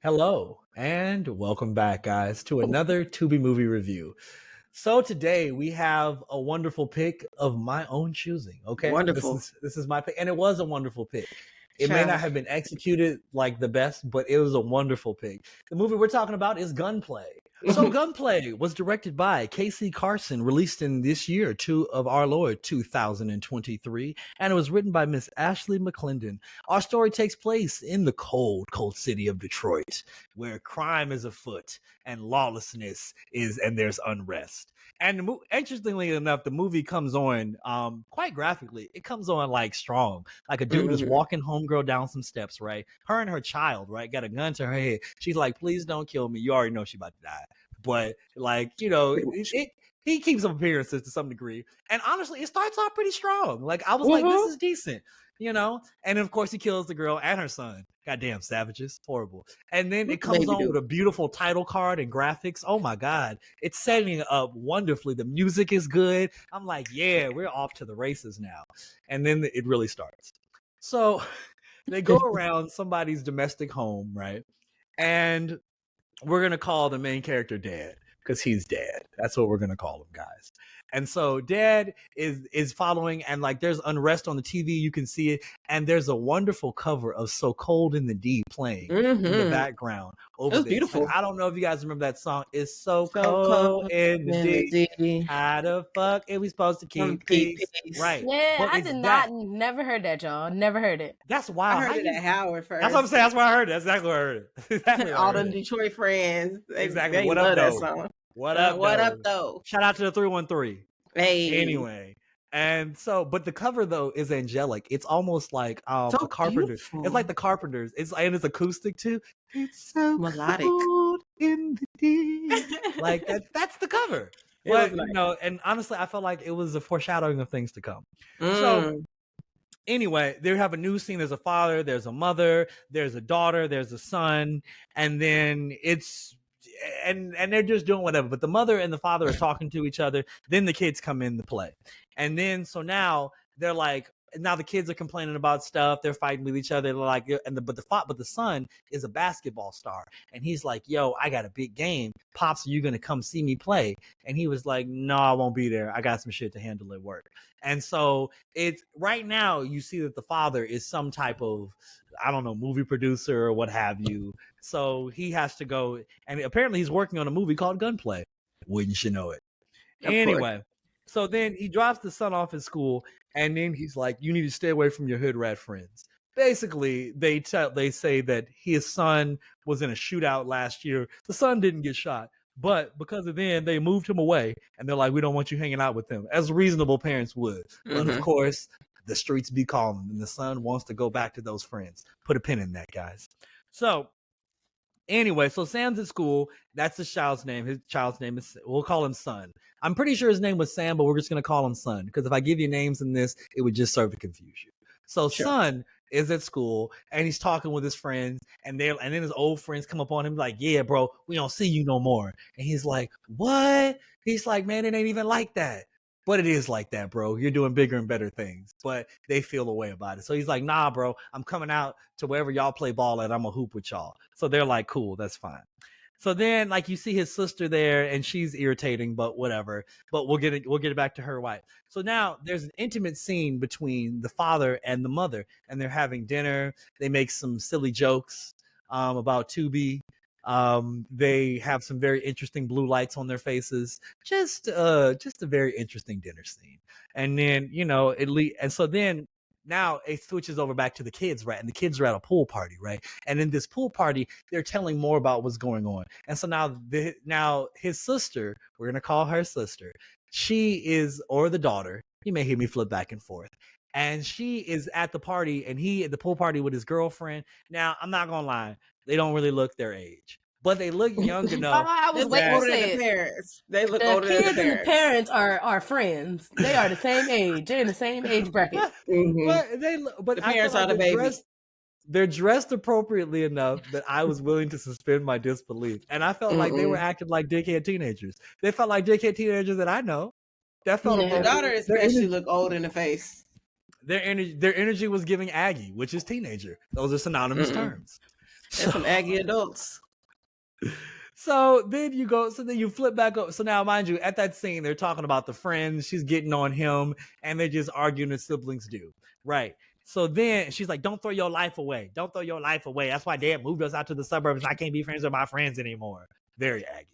Hello, and welcome back, guys, to another Tubi movie review. So today we have a wonderful pick of my own choosing. Okay, this Wonderful. is this is my pick, and it was a wonderful pick. It may not Child. have been executed like the best, but it was a wonderful pick. The movie we're talking about is Gunplay. So Gunplay was directed by K.C. Carson, released in this year, of our Lord 2023, and it was written by Miss Ashley McClendon. Our story takes place in the cold, cold city of Detroit, where crime is afoot and lawlessness is, and there's unrest. And interestingly enough, the movie comes on quite graphically. It comes on like strong. Like a dude is walking homegirl down some steps, right? Her and her child, right? Got a gun to her head. She's like, please don't kill me. You already know she's about to die. But like, he keeps up appearances to some degree. And honestly, it starts off pretty strong. Like I was like, this is decent. And of course he kills the girl and her son. Goddamn savages, horrible. And then it comes on with a beautiful title card and graphics. Oh my god, it's setting up wonderfully. The music is good. I'm like, yeah, we're off to the races now. And then it really starts. So they go around somebody's domestic home, right? And we're gonna call the main character Dad because he's Dad. That's what we're gonna call him, guys. And so Dad is following, and like there's unrest on the TV, you can see it, and there's a wonderful cover of "So Cold in the Deep" playing in the background. Over it was this. beautiful. I don't know if you guys remember that song. It's so cold in the deep. How the fuck are we supposed to keep peace? Right? Yeah, but I did not. Never heard that, y'all. Never heard it. That's wild. I heard it at Howard first. That's what I'm saying. That's where I heard it. That's exactly where I heard it. Exactly. All them Detroit friends. Exactly. They What love up, that though? song. What up? What up, though? Shout out to the 313. Hey. Anyway, and so, but the cover though is angelic. It's almost like So a Carpenter. beautiful. It's like the Carpenters. And it's acoustic too. It's so melodic cold in the deep. Like that's the cover. But nice. And honestly, I felt like it was a foreshadowing of things to come. So anyway, they have a new scene. There's a father, there's a mother, there's a daughter, there's a son, and then and they're just doing whatever. But the mother and the father are talking to each other. Then the kids come in to play. And then so now they're like, now the kids are complaining about stuff. They're fighting with each other. They're like, but the son is a basketball star, and he's like, "Yo, I got a big game. Pops, are you gonna come see me play?" And he was like, "No, I won't be there. I got some shit to handle at work." And so it's right now you see that the father is some type of, I don't know, movie producer or what have you. So he has to go, and apparently he's working on a movie called Gunplay. Wouldn't you know it? Anyway, so then he drops the son off at school, and then he's like, "You need to stay away from your hood rat friends." Basically, they say that his son was in a shootout last year. The son didn't get shot, but because of then, they moved him away, and they're like, "We don't want you hanging out with them," as reasonable parents would. But of course, the streets be calling, and the son wants to go back to those friends. Put a pin in that, guys. So anyway, so Sam's at school. That's the child's name. His child's name is, we'll call him Son. I'm pretty sure his name was Sam, but we're just going to call him Son, because if I give you names in this, it would just serve to confuse you. So Son is at school, and he's talking with his friends, and then his old friends come up on him like, "Yeah, bro, we don't see you no more." And he's like, "What?" He's like, "Man, it ain't even like that." But it is like that, bro. You're doing bigger and better things. But they feel a way about it. So he's like, "Nah, bro, I'm coming out to wherever y'all play ball at. I'm going to hoop with y'all." So they're like, "Cool, that's fine." So then, like, you see his sister there, and she's irritating, but whatever. But we'll get it back to her wife. So now there's an intimate scene between the father and the mother, and they're having dinner. They make some silly jokes about Tubi. They have some very interesting blue lights on their faces. Just a very interesting dinner scene. And then, and so then now it switches over back to the kids, right? And the kids are at a pool party, right? And in this pool party, they're telling more about what's going on. And so now his sister, we're going to call her sister, she is, or the daughter, you may hear me flip back and forth. And she is at the party, and he at the pool party with his girlfriend. Now, I'm not going to lie. They don't really look their age, but they look young enough. I was waiting to say it. Parents. They look the older than the kids parents. and the parents are friends. They are the same age. They're in the same age bracket. But the parents are the baby. They're dressed appropriately enough that I was willing to suspend my disbelief, and I felt like they were acting like dickhead teenagers. They felt like dickhead teenagers that I know. That felt the daughter especially look old in the face. Their energy was giving Aggie, which is teenager. Those are synonymous terms. That's some Aggie adults. So then you flip back up. So now, mind you, at that scene, they're talking about the friends. She's getting on him, and they're just arguing as siblings do. Right. So then she's like, don't throw your life away. Don't throw your life away. That's why Dad moved us out to the suburbs. And I can't be friends with my friends anymore. Very Aggie.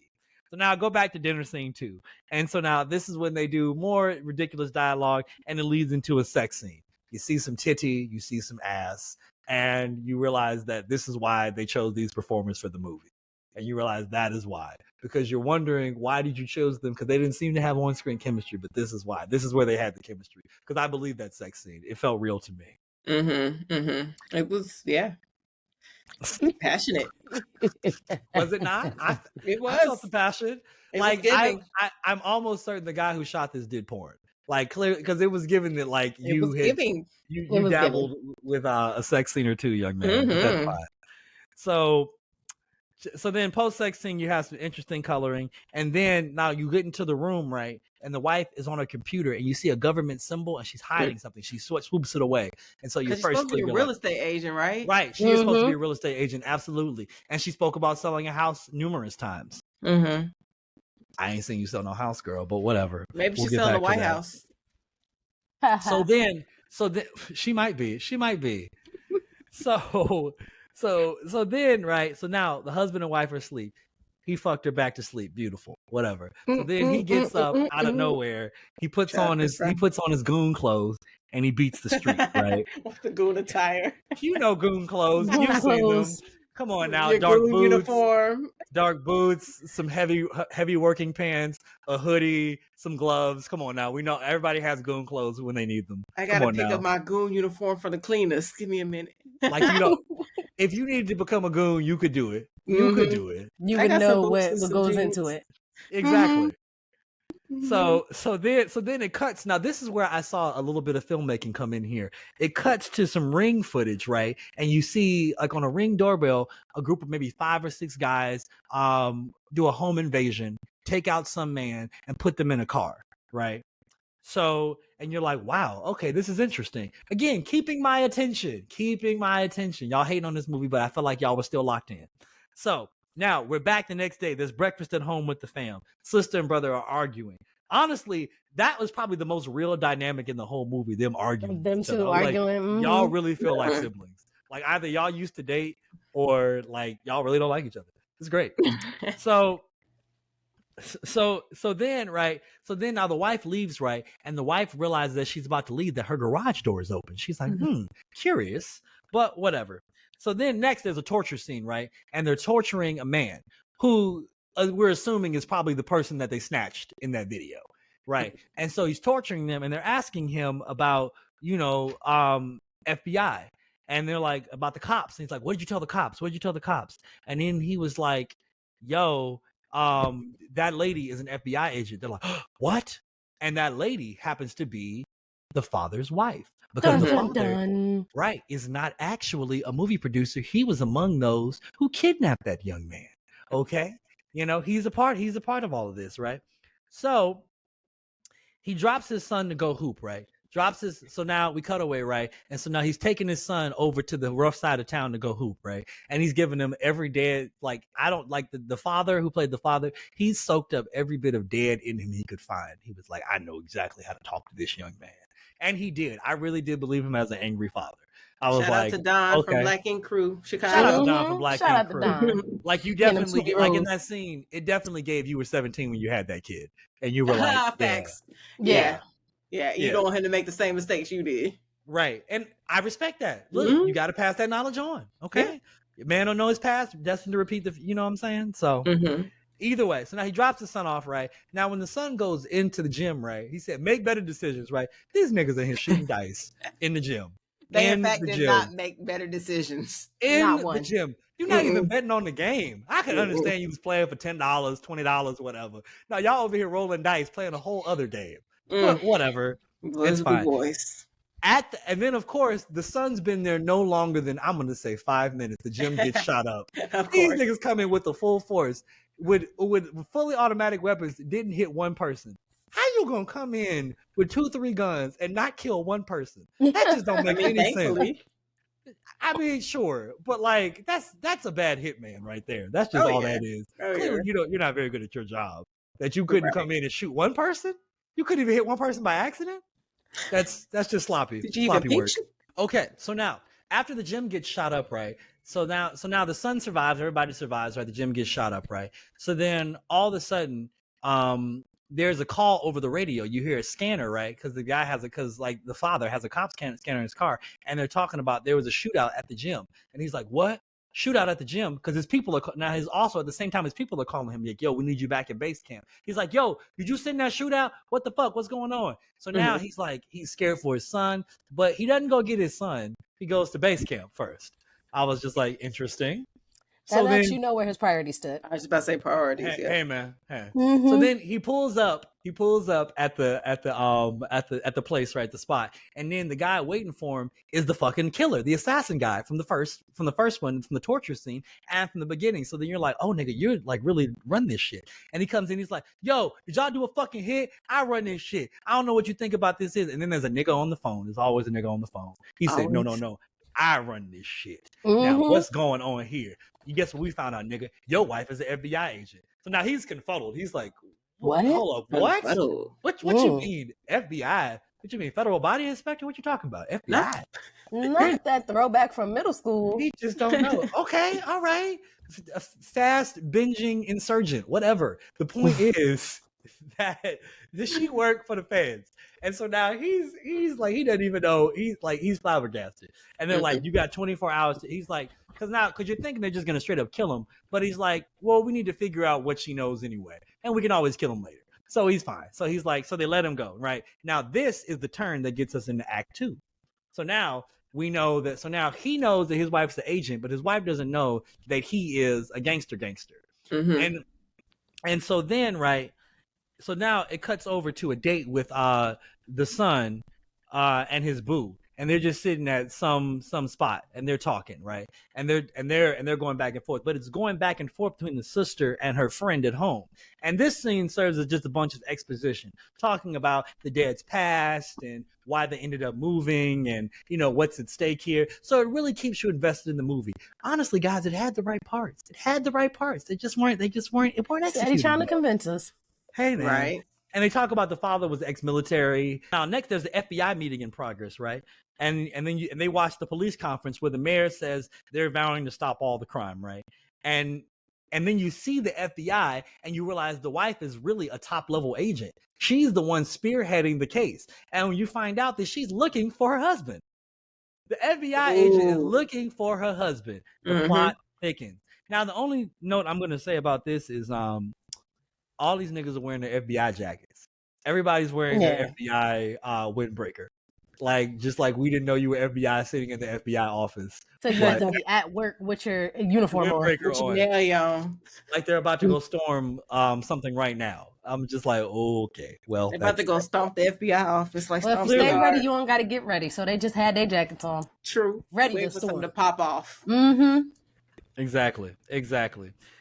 So now go back to dinner scene 2. And so now this is when they do more ridiculous dialogue, and it leads into a sex scene. You see some titty, you see some ass, and you realize that this is why they chose these performers for the movie. And you realize that is why, because you're wondering, why did you choose them? Because they didn't seem to have on-screen chemistry, but this is why. This is where they had the chemistry. Because I believe that sex scene. It felt real to me. It was, yeah. Passionate. Was it not? It was. I felt the passion. It like was I'm almost certain the guy who shot this did porn. Like clearly, because it was given that like you dabbled with a sex scene or two, young man. But that's fine. So then post-sex scene, you have some interesting coloring. And then now you get into the room, right? And the wife is on her computer and you see a government symbol and she's hiding something. She swoops it away. And so your first supposed to be a real estate agent, right? Right. She is supposed to be a real estate agent. Absolutely. And she spoke about selling a house numerous times. I ain't seen you sell no house, girl, but whatever. Maybe she's selling the White House. So then she might be. So then, right? So now the husband and wife are asleep. He fucked her back to sleep. Beautiful. Whatever. So then he gets up out of nowhere. He puts on his goon clothes and he beats the street, right? With the goon attire. You know goon clothes. You've seen them. Come on now. Your Dark goon boots. Uniform. Dark boots, some heavy working pants, a hoodie, some gloves. Come on now. We know everybody has goon clothes when they need them. I gotta pick up my goon uniform for the cleaners. Give me a minute. Like, if you needed to become a goon, you could do it. You could do it. You would know what goes into it. Exactly. So then it cuts. Now this is where I saw a little bit of filmmaking come in here. It cuts to some Ring footage, right? And you see, like on a Ring doorbell, a group of maybe 5 or 6 guys do a home invasion, take out some man, and put them in a car, right? So, and you're like, wow, okay, this is interesting. Again, keeping my attention. Y'all hating on this movie, but I felt like y'all were still locked in. So now we're back the next day. There's breakfast at home with the fam. Sister and brother are arguing. Honestly, that was probably the most real dynamic in the whole movie, them arguing. Them two arguing. Like, y'all really feel like siblings. Like either y'all used to date or like y'all really don't like each other. It's great. So then, right? So then now the wife leaves, right? And the wife realizes that she's about to leave, that her garage door is open. She's like, curious, but whatever. So then next there's a torture scene, right? And they're torturing a man who we're assuming is probably the person that they snatched in that video, right? And so he's torturing them and they're asking him about, FBI. And they're like, about the cops. And he's like, what did you tell the cops? And then he was like, yo, that lady is an FBI agent. They're like, what? And that lady happens to be the father's wife. Because the father, right, is not actually a movie producer. He was among those who kidnapped that young man. Okay? He's a part of all of this, right? So he drops his son to go hoop, right? So now we cut away, right? And so now he's taking his son over to the rough side of town to go hoop, right? And he's giving him every dead, like, I don't like the father who played the father. He soaked up every bit of dead in him he could find. He was like, I know exactly how to talk to this young man. And he did. I really did believe him as an angry father. I was Shout out to Don from Black Ink Crew, Chicago. Shout out to Don from Black Ink Crew. Like you definitely get, like in that scene, it definitely gave you were 17 when you had that kid. And you were like, facts. Yeah. You don't want him to make the same mistakes you did. Right. And I respect that. Look, you got to pass that knowledge on. Okay. Yeah. Man don't know his past, destined to repeat you know what I'm saying? So either way. So now he drops his son off, right? Now when the son goes into the gym, right? He said, make better decisions, right? These niggas are here shooting dice in the gym. They in fact did not make better decisions. In the gym. You're not even betting on the game. I can understand you was playing for $10, $20, whatever. Now y'all over here rolling dice, playing a whole other game. But whatever. It's fine. Boys. And then of course the son's been there no longer than I'm gonna say 5 minutes. The gym gets shot up. These niggas come in with the full force with fully automatic weapons. Didn't hit one person. How you gonna come in with 2-3 guns and not kill one person? That just don't make any sense. I mean, sure, but like that's a bad hitman right there. That's just all that is. Clearly, you're not very good at your job. That you couldn't come in and shoot one person. You couldn't even hit one person by accident. That's just sloppy. Did you sloppy even work. peach? Okay, so now after the gym gets shot up, right? So now the son survives. Everybody survives, right? The gym gets shot up, right? So then all of a sudden, there's a call over the radio. You hear a scanner, right? Because the guy because like the father has a cop scanner in his car, and they're talking about there was a shootout at the gym, and he's like, "What? Shootout at the gym?" Because his people are now. He's also at the same time his people are calling him like, "Yo, we need you back at base camp." He's like, "Yo, did you send that shootout? What the fuck? What's going on?" So now he's like, he's scared for his son, but he doesn't go get his son. He goes to base camp first. I was just like, interesting. That lets you know where his priorities stood. I was just about to say priorities. Hey man. Hey. Mm-hmm. So then he pulls up at the place, right, the spot, and then the guy waiting for him is the fucking killer, the assassin guy from the first one, from the torture scene and from the beginning. So then you're like, oh nigga, you're like really run this shit. And he comes in, he's like, yo, did y'all do a fucking hit? I run this shit. I don't know what you think about this is. And then there's a nigga on the phone. There's always a nigga on the phone. He said, no. I run this shit. Now, what's going on here? You guess what we found out, nigga? Your wife is an FBI agent. So now he's confuddled. He's like, what? Hold up, what? What you mean, FBI? What you mean, federal body inspector? What you talking about? FBI? Not that throwback from middle school. He just don't know. Okay, all right. A fast binging insurgent, whatever. The point is that she worked for the feds. And so now he's like, he doesn't even know. He's flabbergasted. And they're like, you got 24 hours. He's like, because you're thinking they're just going to straight up kill him. But he's like, well, we need to figure out what she knows anyway. And we can always kill him later. So he's fine. So he's like, so they let him go, right? Now, this is the turn that gets us into Act 2. So now we know that, so now he knows that his wife's the agent, but his wife doesn't know that he is a gangster. And so then, right, so now it cuts over to a date with the son and his boo, and they're just sitting at some spot and they're talking, right? And they're going back and forth, but it's going back and forth between the sister and her friend at home. And this scene serves as just a bunch of exposition, talking about the dad's past and why they ended up moving and, you know, what's at stake here. So it really keeps you invested in the movie. Honestly, guys, it had the right parts. They just weren't executed. He's trying to convince us. Hey, man. Right. And they talk about the father was ex-military. Now, next, there's the FBI meeting in progress, right? And then they watch the police conference where the mayor says they're vowing to stop all the crime, right? And then you see the FBI and you realize the wife is really a top-level agent. She's the one spearheading the case. And when you find out that she's looking for her husband, the FBI agent is looking for her husband. The plot thickens. Now, the only note I'm going to say about this is all these niggas are wearing their FBI jackets. Everybody's wearing their FBI windbreaker. Like, just like we didn't know you were FBI sitting in the FBI office. So you have to be at work with your uniform on. Yeah. Like they're about to go storm something right now. I'm just like, okay, well. They're about to go stomp the FBI office. Like, well, if you stay ready, you don't got to get ready. So they just had their jackets on. True. Ready to storm. Something to pop off. Exactly.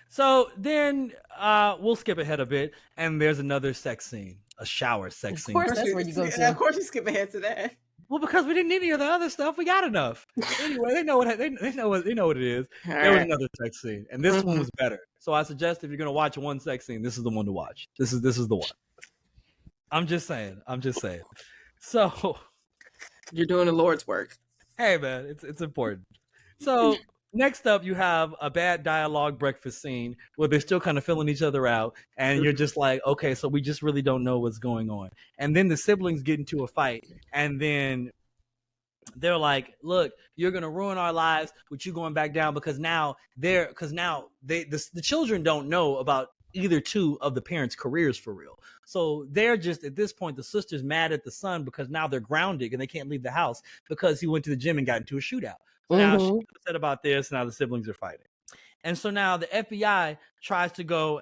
So then we'll skip ahead a bit, and there's another sex scene, a shower sex scene. Of course, that's where you go to. Of course, you skip ahead to that. Well, because we didn't need any of the other stuff, we got enough. Anyway, they know what it is. All there was another sex scene, and this one was better. So I suggest if you're gonna watch one sex scene, this is the one to watch. This is the one. I'm just saying. So you're doing the Lord's work. Hey, man, it's important. So next up, you have a bad dialogue breakfast scene where they're still kind of filling each other out, and you're just like, okay, so we just really don't know what's going on. And then the siblings get into a fight, and then they're like, look, you're gonna ruin our lives with you going back down because now the children don't know about either two of the parents' careers for real. So they're just, at this point, the sister's mad at the son because now they're grounded and they can't leave the house because he went to the gym and got into a shootout. So now she's upset about this. Now the siblings are fighting. And so now the FBI tries to go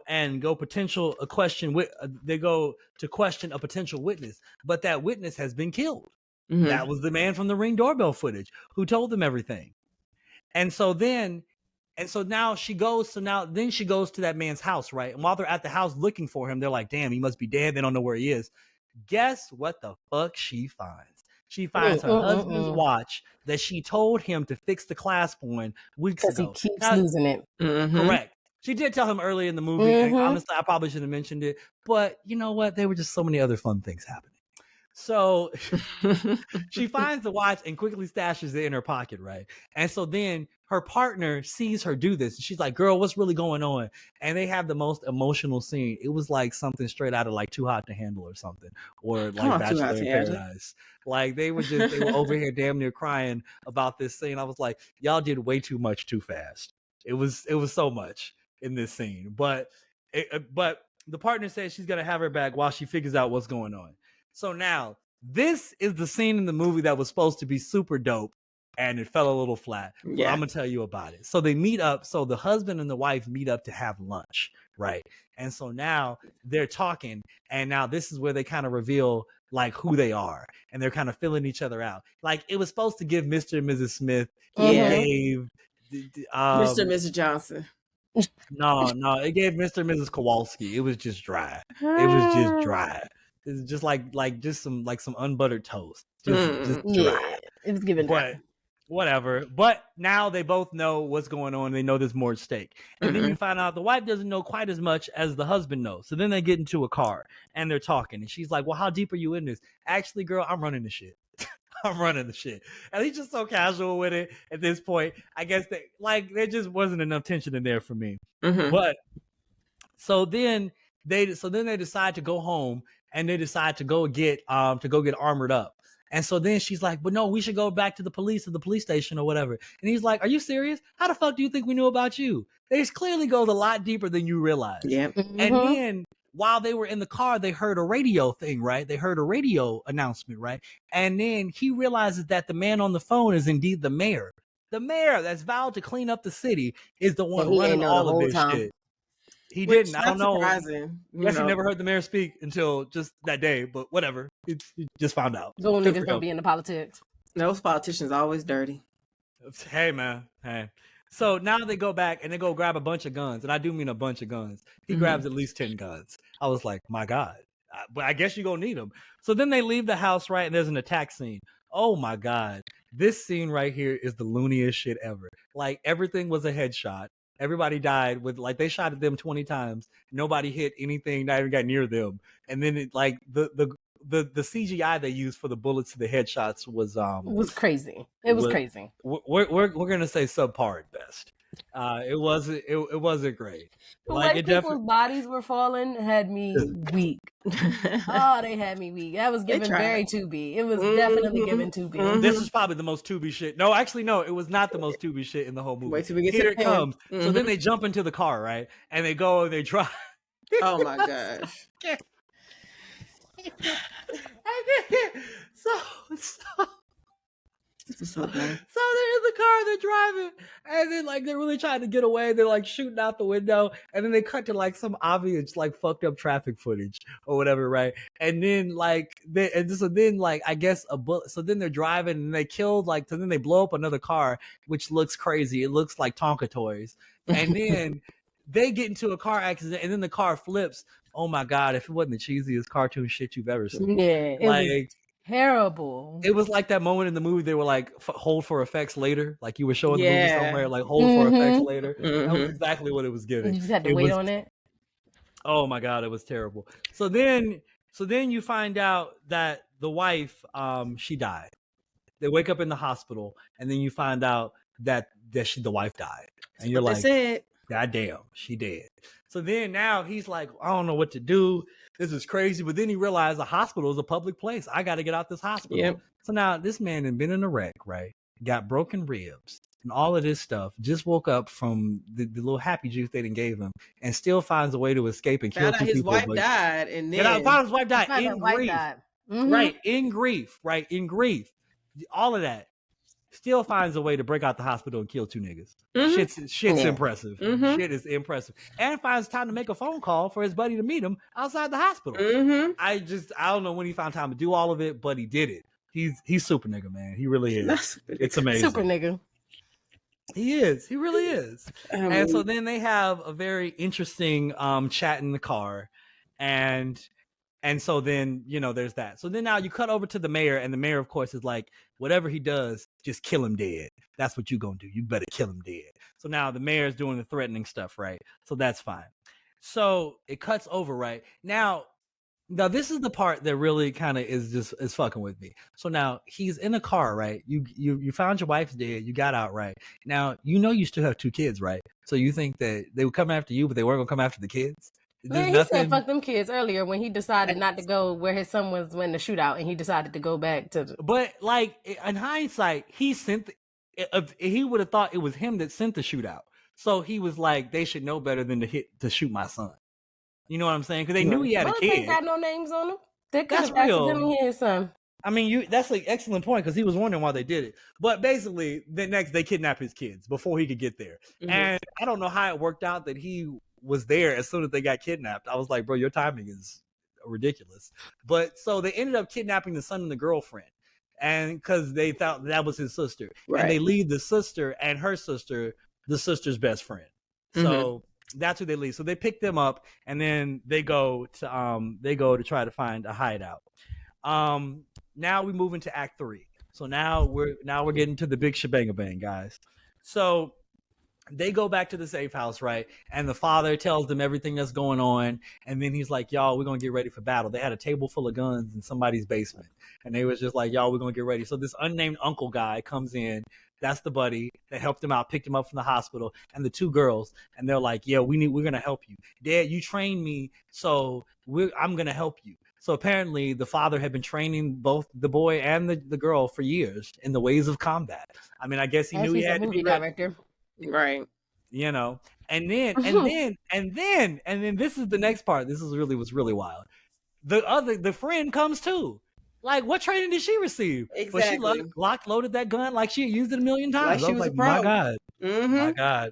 question a potential witness, but that witness has been killed. That was the man from the Ring doorbell footage who told them everything. And so now she goes to that man's house, right? And while they're at the house looking for him, they're like, damn, he must be dead. They don't know where he is. Guess what the fuck she finds? she finds her husband's watch that she told him to fix the clasp on weeks ago. Because he keeps losing it. Correct. She did tell him early in the movie, and honestly, I probably should have mentioned it, but you know what? There were just so many other fun things happening. So she finds the watch and quickly stashes it in her pocket, right? And so then her partner sees her do this. And she's like, girl, what's really going on? And they have the most emotional scene. It was like something straight out of like Too Hot to Handle or something. Or like Bachelor in Paradise. Like they were over here damn near crying about this scene. I was like, y'all did way too much too fast. It was so much in this scene. But the partner says she's going to have her back while she figures out what's going on. So now, this is the scene in the movie that was supposed to be super dope, and it fell a little flat. Yeah. Well, I'm going to tell you about it. So they meet up. So the husband and the wife meet up to have lunch, right? And so now they're talking, and now this is where they kind of reveal like who they are, and they're kind of filling each other out. Like it was supposed to give Mr. and Mrs. Smith. He gave Mr. and Mrs. Johnson. No, it gave Mr. and Mrs. Kowalski. It was just dry. It was just dry. It's just like some unbuttered toast. Just dry. It was given dry. But whatever. But now they both know what's going on. They know there's more at stake. And then you find out the wife doesn't know quite as much as the husband knows. So then they get into a car and they're talking. And she's like, well, how deep are you in this? Actually, girl, I'm running the shit. I'm running the shit. And he's just so casual with it at this point. I guess there just wasn't enough tension in there for me. But so then they decide to go home. And they decide to go get armored up. And so then she's like, but no, we should go back to the police station or whatever. And he's like, are you serious? How the fuck do you think we knew about you? This clearly goes a lot deeper than you realize. Yeah. And then while they were in the car, they heard a radio thing, right? They heard a radio announcement, right? And then he realizes that the man on the phone is indeed the mayor. The mayor that's vowed to clean up the city is the one running all of this shit. He didn't. I don't know. Guess he never heard the mayor speak until just that day, but whatever. He just found out. Those niggas don't be into politics. Those politicians are always dirty. Hey, man. Hey. So now they go back and they go grab a bunch of guns. And I do mean a bunch of guns. He grabs at least 10 guns. I was like, my God. But I guess you're going to need them. So then they leave the house, right? And there's an attack scene. Oh, my God. This scene right here is the looniest shit ever. Like, everything was a headshot. Everybody died with they shot at them 20 times. Nobody hit anything, not even got near them. And then the CGI they used for the bullets to the headshots was crazy. It was crazy. We're gonna say subpar at best. It wasn't great. The way people's bodies were falling had me weak. Oh, they had me weak. That was given very Tubi. It was definitely given Tubi. This is probably the most Tubi shit. No, actually, no, it was not the most Tubi shit in the whole movie. Wait till we get Here it comes. So then they jump into the car, right? And they go and they drive. Oh my gosh. So they're in the car, they're driving, and then they're really trying to get away. They're shooting out the window, and then they cut to some obvious fucked up traffic footage or whatever, right? And then I guess a bullet. So then they're driving and they killed so then they blow up another car, which looks crazy. It looks like Tonka toys, and then they get into a car accident, and then the car flips. Oh my God! If it wasn't the cheesiest cartoon shit you've ever seen, yeah, it was terrible. It was like that moment in the movie they were hold for effects later, you were showing the movie somewhere, hold for effects later. That was exactly what it was giving. You just had to wait on it. Oh my God, it was terrible. So then you find out that the wife, she died. They wake up in the hospital, and then you find out that the wife died, and you're like, God damn, she dead. So then now he's like, I don't know what to do. This is crazy. But then he realized the hospital is a public place. I got to get out this hospital. Yep. So now this man had been in a wreck, right? Got broken ribs and all of this stuff. Just woke up from the little happy juice they done gave him, and still finds a way to escape and kill two people. His wife died, and then his wife died in grief. Right, in grief. Right, in grief. All of that. Still finds a way to break out the hospital and kill two niggas. Shit's impressive. Shit is impressive. And finds time to make a phone call for his buddy to meet him outside the hospital. I don't know when he found time to do all of it, but he did it. He's super nigga, man. He really is. It's amazing. Super nigga. He is. He really is. And so then they have a very interesting chat in the car, and And so then, there's that. So then now you cut over to the mayor, and the mayor, of course, is like, whatever he does, just kill him dead. That's what you're going to do. You better kill him dead. So now the mayor's doing the threatening stuff, right? So that's fine. So it cuts over, right? Now this is the part that really kind of is fucking with me. So now he's in a car, right? You found your wife's dead. You got out, right? Now, you still have 2 kids, right? So you think that they would come after you, but they weren't going to come after the kids? Man, he said fuck them kids earlier when he decided not to go where his son was when the shootout, and he decided to go back to But like in hindsight, he would have thought it was him that sent the shootout. So he was like, they should know better than to shoot my son. You know what I'm saying? Because they knew he had a kid. They got no names on them. They could have accidentally hit his son. I mean, that's an excellent point, because he was wondering why they did it. But basically, they kidnapped his kids before he could get there. Mm-hmm. And I don't know how it worked out that he was there as soon as they got kidnapped. I was like, bro, your timing is ridiculous. But so they ended up kidnapping the son and the girlfriend, and because they thought that was his sister. Right. And they leave the sister and her sister, the sister's best friend. So that's who they leave. So they pick them up, and then they go to try to find a hideout. Now we move into Act 3. So now we're getting to the big shebang, guys. So they go back to the safe house, right? And the father tells them everything that's going on. And then he's like, y'all, we're going to get ready for battle. They had a table full of guns in somebody's basement. And they was just like, y'all, we're going to get ready. So this unnamed uncle guy comes in. That's the buddy that helped him out, picked him up from the hospital, and the 2 girls. And they're like, yeah, we're going to help you. Dad, you trained me, so I'm going to help you. So apparently the father had been training both the boy and the girl for years in the ways of combat. I mean, I guess he knew he had to be director. Right. And then this is the next part. This is what's really wild. The friend comes too. Like, what training did she receive? Exactly. But she loaded that gun like she had used it a million times. Like I was like, my God. My God.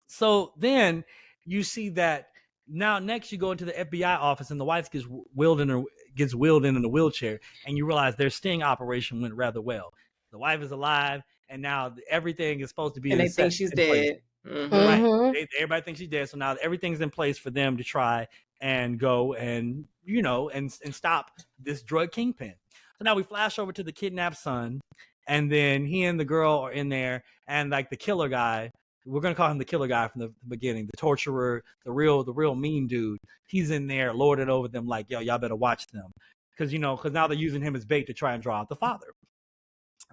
So then you see that now next you go into the FBI office, and the wife gets wheeled in a wheelchair, and you realize their sting operation went rather well. The wife is alive, and now everything is supposed to be. And they think she's dead. Right? Everybody thinks she's dead. So now everything's in place for them to try and go and and stop this drug kingpin. So now we flash over to the kidnapped son, and then he and the girl are in there, and like the killer guy. We're gonna call him the killer guy from the beginning, the torturer, the real mean dude. He's in there lording over them like, yo, y'all better watch them, because now they're using him as bait to try and draw out the father.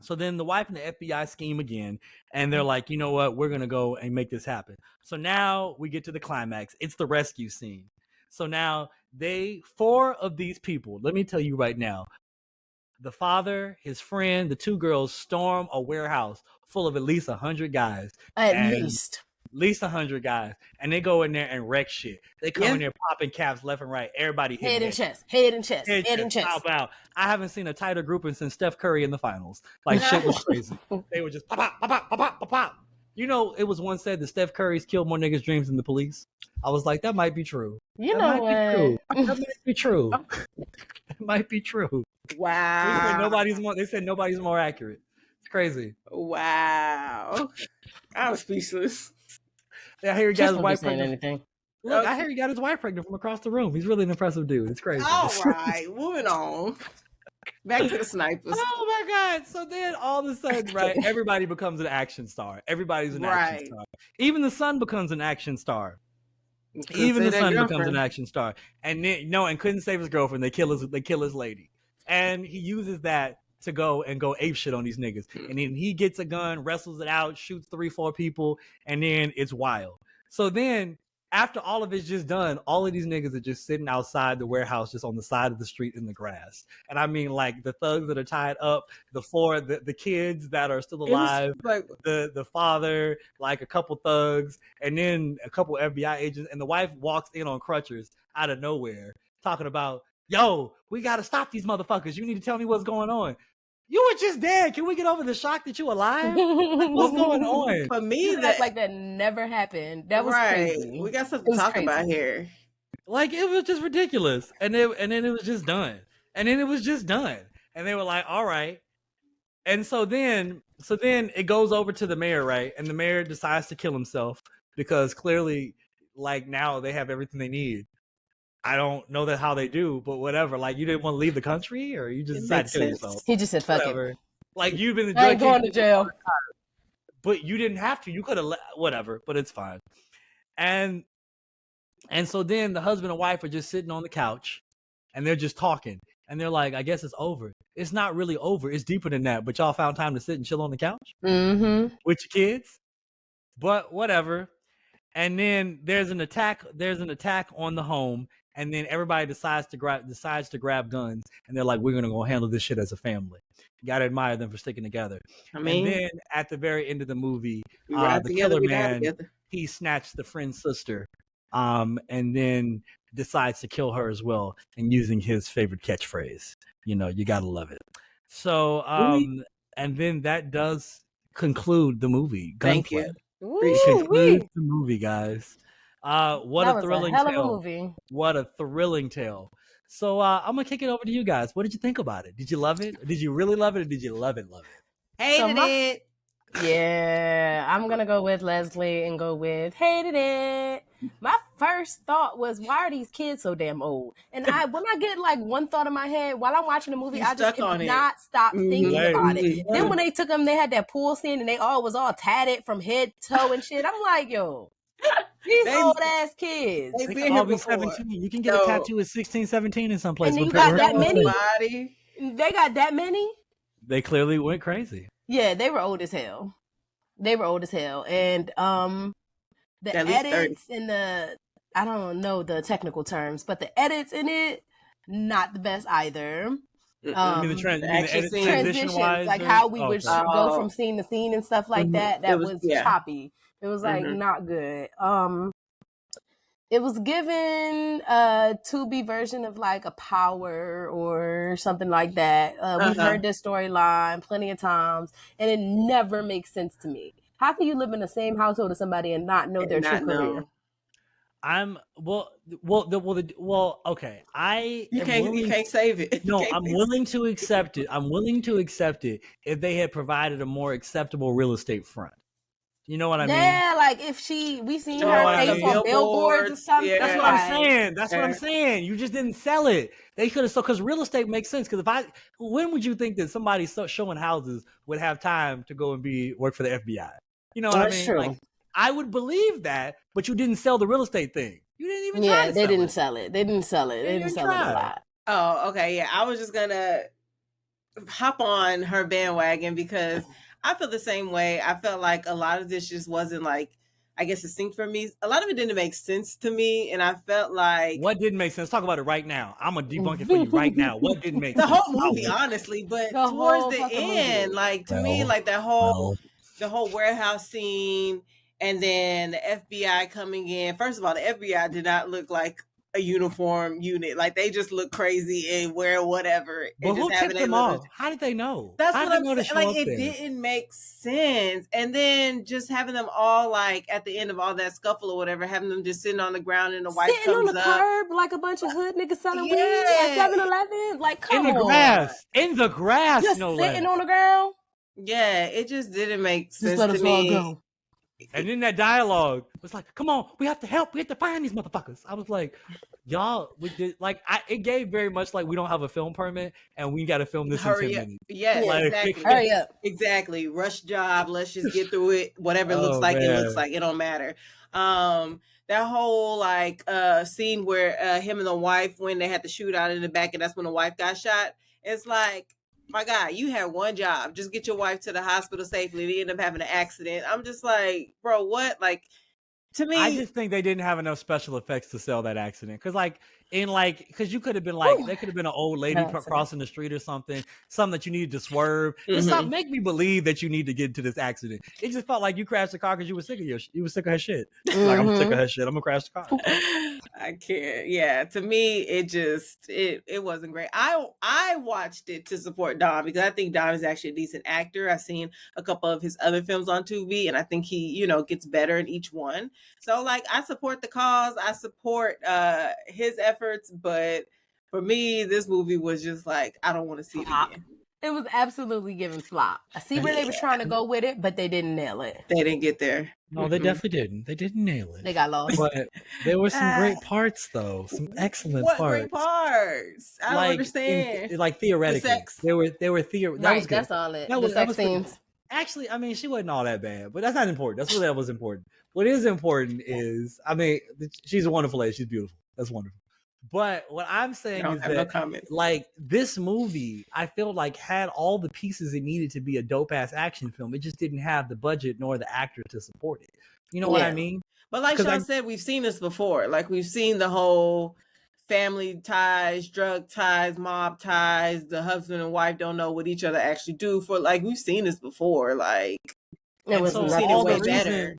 So then the wife and the FBI scheme again, and they're like, you know what, we're gonna go and make this happen. So now we get to the climax. It's the rescue scene. So now 4 of these people, let me tell you right now, the father, his friend, the 2 girls storm a warehouse full of at least 100 guys. At least 100 guys. And they go in there and wreck shit. They come in there popping caps left and right. Everybody head and chest. Wow. I haven't seen a tighter grouping since Steph Curry in the finals. Like, shit was crazy. They were just pop, pop, pop, pop, pop, pop, pop. It was once said that Steph Curry's killed more niggas' dreams than the police. I was like, that might be true. That might be true. It might be true. Wow. They said nobody's more accurate. It's crazy. Wow. I was speechless. Yeah, I hear he got his wife pregnant. Look, I hear he got his wife pregnant from across the room. He's really an impressive dude. It's crazy. All right, moving on. Back to the snipers. Oh my God. So then all of a sudden, right, everybody becomes an action star. Everybody's an action star. Even the son becomes an action star. Even the son becomes an action star. And then, and couldn't save his girlfriend. They kill his lady. And he uses that to go ape shit on these niggas. And then he gets a gun, wrestles it out, shoots 3-4 people, and then it's wild. So then after all of it's just done, all of these niggas are just sitting outside the warehouse, just on the side of the street in the grass. And I mean, like, the thugs that are tied up, the kids that are still alive, like, the father, like a couple thugs, and then a couple FBI agents. And the wife walks in on crutches out of nowhere, talking about, yo, we got to stop these motherfuckers. You need to tell me what's going on. You were just dead. Can we get over the shock that you alive? Like, what's going on? For me, that never happened. That was crazy. We got something to talk about here. Like, it was just ridiculous. And then it was just done. And they were like, all right. And so then it goes over to the mayor, right? And the mayor decides to kill himself because clearly, like, now they have everything they need. I don't know that how they do, but whatever. Like, you didn't want to leave the country, or you just decided to kill yourself. He just said, "Fuck whatever. it." Like, you've been the I ain't going to jail. But you didn't have to. You could have whatever, but it's fine. And so then the husband and wife are just sitting on the couch, and they're just talking, and they're like, "I guess it's over." It's not really over. It's deeper than that. But y'all found time to sit and chill on the couch with your kids. But whatever. And then there's an attack. There's an attack on the home, and then everybody decides to grab guns, and they're like, "We're gonna go handle this shit as a family." You gotta admire them for sticking together. And then at the very end of the movie, the killer man, he snatched the friend's sister, and then decides to kill her as well, and using his favorite catchphrase. You know, you gotta love it. So, and then that does conclude the movie. Gunplay. It concludes the movie, guys. What a thrilling hell tale! of a movie. What a thrilling tale. So I'm gonna kick it over to you guys. What did you think about it? Did you love it? Did you really love it, or did you love it? Hated it. Yeah, I'm gonna go with Leslie and go with hated it. My first thought was, why are these kids so damn old? And when I get like one thought in my head while I'm watching the movie, I just cannot stop thinking about it. Then when they took them, they had that pool scene and they was all tatted from head to toe and shit. I'm like, yo, these old ass kids. They can all be 17. You can get a tattoo at 16, 17 in some places. And you got that many? They got that many? They clearly went crazy. Yeah, they were old as hell. And the edits and I don't know the technical terms, but the edits in it, not the best either. The transitions, like how we would go from scene to scene and stuff like that. That was choppy. It was like not good. It was given a Tubi version of like a Power or something like that. We've heard this storyline plenty of times, and it never makes sense to me. How can you live in the same household as somebody and not know their true career? Okay. You can't save it. No, I'm willing to accept it. I'm willing to accept it if they had provided a more acceptable real estate front. You know what I mean? Yeah, like if we seen her face on billboards or something. Yeah. That's what I'm saying. That's what I'm saying. You just didn't sell it. They could have sold, because real estate makes sense. Because when would you think that somebody showing houses would have time to go and work for the FBI? You know what I mean? True. Like, I would believe that, but you didn't sell the real estate thing. You didn't even try to they didn't sell it. They didn't sell it. They didn't sell it a lot. Oh, okay. Yeah, I was just gonna hop on her bandwagon because I feel the same way. I felt like a lot of this just wasn't like, I guess, succinct for me. A lot of it didn't make sense to me, and I felt like... What didn't make sense? Talk about it right now. I'm going to debunk it for you right now. What didn't make sense? The whole movie, honestly, but towards the end, like, to me, like, the whole warehouse scene, and then the FBI coming in. First of all, the FBI did not look like a uniform unit. Like, they just look crazy and wear whatever. But who tipped them off? How did they know? That's what I'm saying. Like, it didn't make sense. And then just having them all, like, at the end of all that scuffle or whatever, having them just sitting on the ground and the wife comes up. Sitting on the curb like a bunch of hood niggas selling weed at 7-Eleven. Like, come on. In the grass, just sitting on the ground. Yeah, it just didn't make sense to me. Go. And then that dialogue was like, "Come on, we have to help. We have to find these motherfuckers." I was like, "Y'all, it gave very much like we don't have a film permit and we got to film this in 10 minutes." Yes, like, exactly. Hurry up. Exactly. Rush job. Let's just get through it. Whatever it looks like, it looks like. It don't matter. That whole scene where him and the wife, when they had the shootout in the back, and that's when the wife got shot. It's like, my God, you had one job. Just get your wife to the hospital safely. They end up having an accident. I'm just like, bro, what? Like, to me, I just think they didn't have enough special effects to sell that accident. Because you could have been there could have been an old lady crossing the street or something that you needed to swerve. Just make me believe that you need to get into this accident. It just felt like you crashed the car because you were sick of her shit. Like, I'm sick of her shit. I'm gonna crash the car. I can't. Yeah, to me, it wasn't great. I watched it to support Don because I think Don is actually a decent actor. I've seen a couple of his other films on Tubi, and I think he, gets better in each one. So, like, I support the cause. I support his efforts, but for me, this movie was just like, I don't want to see it again. It was absolutely giving flop. I see where they were trying to go with it, but they didn't nail it. They didn't get there. No, they definitely didn't. They didn't nail it. They got lost. But there were some great parts, though. Some excellent parts. What great parts? I don't understand. Theoretically, the sex. There were that was good. That's all it. That the sex scenes. Actually, I mean, she wasn't all that bad, but that's not important. That's what that was important. What is important is, I mean, she's a wonderful lady. She's beautiful. That's wonderful. But what I'm saying is that, like, this movie, I feel like had all the pieces it needed to be a dope ass action film. It just didn't have the budget nor the actor to support it. You know what I mean? But like Sean said, we've seen this before. Like, we've seen the whole family ties, drug ties, mob ties. The husband and wife don't know what each other actually do for. Like, we've seen this before. Like, it was way better.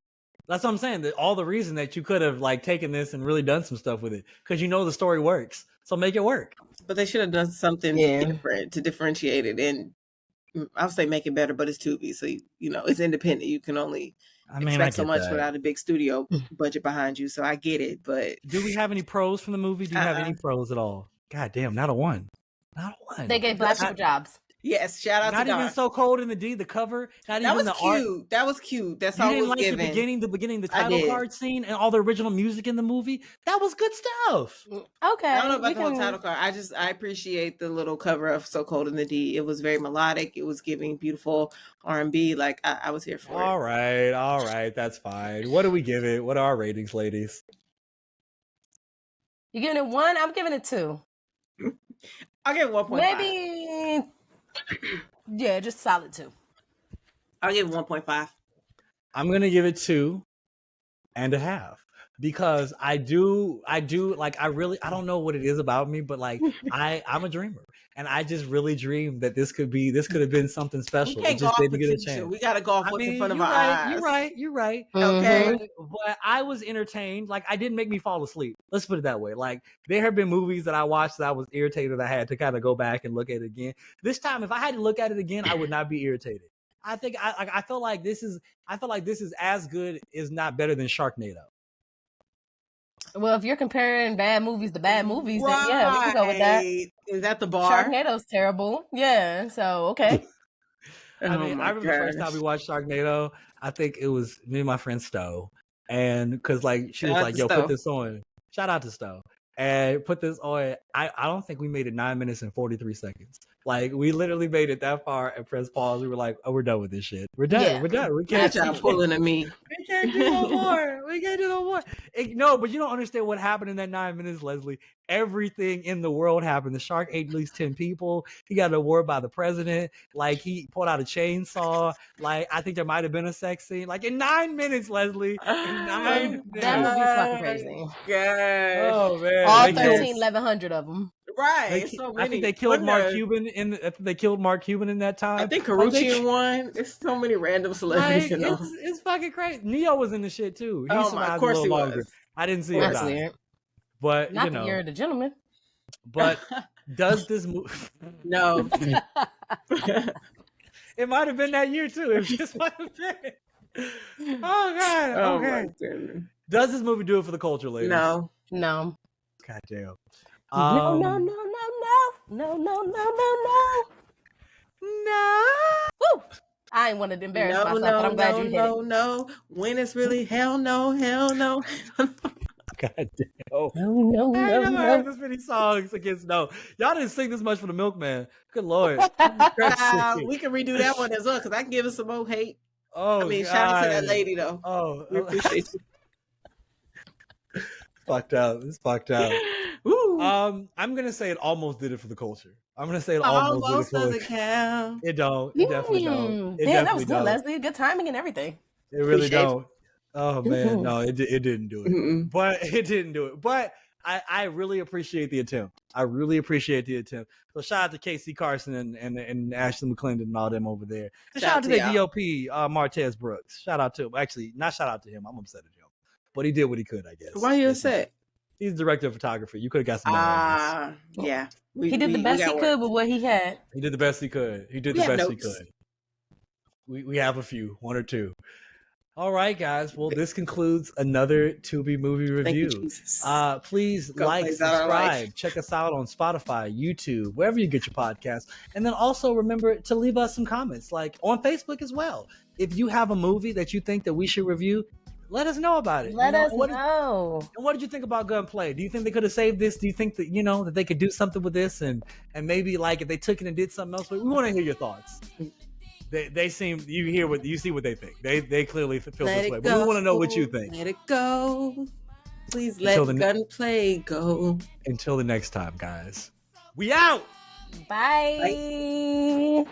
That's what I'm saying. That all the reason that you could have like taken this and really done some stuff with it, because you know the story works, so make it work. But they should have done something different to differentiate it, and I'll say make it better. But it's Tubi, so you know it's independent. You can only expect so much without a big studio budget behind you. So I get it. But do we have any pros from the movie? Do you have any pros at all? God damn, not a one. Not a one. They gave black people jobs. Yes, shout out not to even So Cold in the D, the cover. Not that even was the cute. art. That was cute. That's all. You didn't was like given. the beginning, the title card scene, and all the original music in the movie. That was good stuff. Okay, I don't know about the whole title card. I appreciate the little cover of So Cold in the D. It was very melodic. It was giving beautiful R&B. Like I was here for it. All right, that's fine. What do we give it? What are our ratings, ladies? You giving it 1? I'm giving it 2. I'll give it 1.5. Maybe. Yeah, just solid 2. I'll give it 1.5. I'm gonna give it 2.5 because I do like I don't know what it is about me, but like I'm a dreamer, and I just really dreamed that this could have been something special. We can't go off the future. We gotta go off what's in front of our eyes. You're right. Okay, but I was entertained. Like, I didn't make me fall asleep. Let's put it that way. Like, there have been movies that I watched that I was irritated. I had to kind of go back and look at it again. This time, if I had to look at it again, I would not be irritated. I think I feel like this is as good, is not better than Sharknado. Well, if you're comparing bad movies to bad movies, then yeah, we can go with that. Is that the bar? Sharknado's terrible. Yeah, so okay. I remember the first time we watched Sharknado, I think it was me and my friend Stowe. And because like she was like, yo, put this on. Shout out to Stowe. And put this on. I don't think we made it 9 minutes and 43 seconds. Like, we literally made it that far and pressed pause. We were like, oh, we're done with this shit. We're done. Yeah. We're done. We can't keep pulling at me. We can't do no more. We can't do no more. No, but you don't understand what happened in that 9 minutes, Leslie. Everything in the world happened. The shark ate at least 10 people. He got an award by the president. Like, he pulled out a chainsaw. Like, I think there might have been a sex scene. Like, in 9 minutes, Leslie. In 9 minutes. That would be fucking crazy. Gosh. Oh, man. All 1,100 of them. Right. I think they killed Mark Cuban in that time. I think Carucci won. There's so many random celebrities. Like, it's fucking crazy. Neo was in the shit too. He survived of course a little he longer. was. I didn't see him die. But not the year of the gentleman. But does this movie? No. It might have been that year too. It just might have been. Oh God. Okay. Does this movie do it for the culture, ladies? No. God damn. No. Woo! I ain't wanted to embarrass myself, but I'm glad you hit it. No. When it's really hell no. God damn. No. I ain't never heard this many songs against no. Y'all didn't sing this much for the Milkman. Good Lord. We can redo that one as well, because I can give us some more hate. Oh, I mean, shout out to that lady though. Oh, we appreciate you. It's fucked up. Ooh. I'm gonna say it almost did it for the culture. I'm gonna say it almost did it for doesn't count. It don't. It definitely don't. Yeah, that was good, Leslie. Good timing and everything. It really don't. Oh man, no, it didn't do it. But it didn't do it. But I really appreciate the attempt. So shout out to Casey Carson and Ashley McClendon and all them over there. And shout out to the DOP, Martez Brooks. Shout out to him. Actually, not shout out to him. I'm upset at him. But he did what he could, I guess. Why are you upset? He's the director of photography. You could have got some. Yeah. He did the best he could with what he had. He did the best he could. He could. We have a few, 1 or 2. All right, guys. Well, this concludes another Tubi movie review. Please like, subscribe, check us out on Spotify, YouTube, wherever you get your podcasts. And then also remember to leave us some comments, like on Facebook as well. If you have a movie that you think that we should review, let us know about it. Let us know. And what did you think about Gunplay? Do you think they could have saved this? Do you think that, that they could do something with this and maybe like if they took it and did something else? We want to hear your thoughts. They seem, you see what they think. They clearly feel this way. But we want to know what you think. Let it go. Please let Gunplay go. Until the next time, guys. We out. Bye.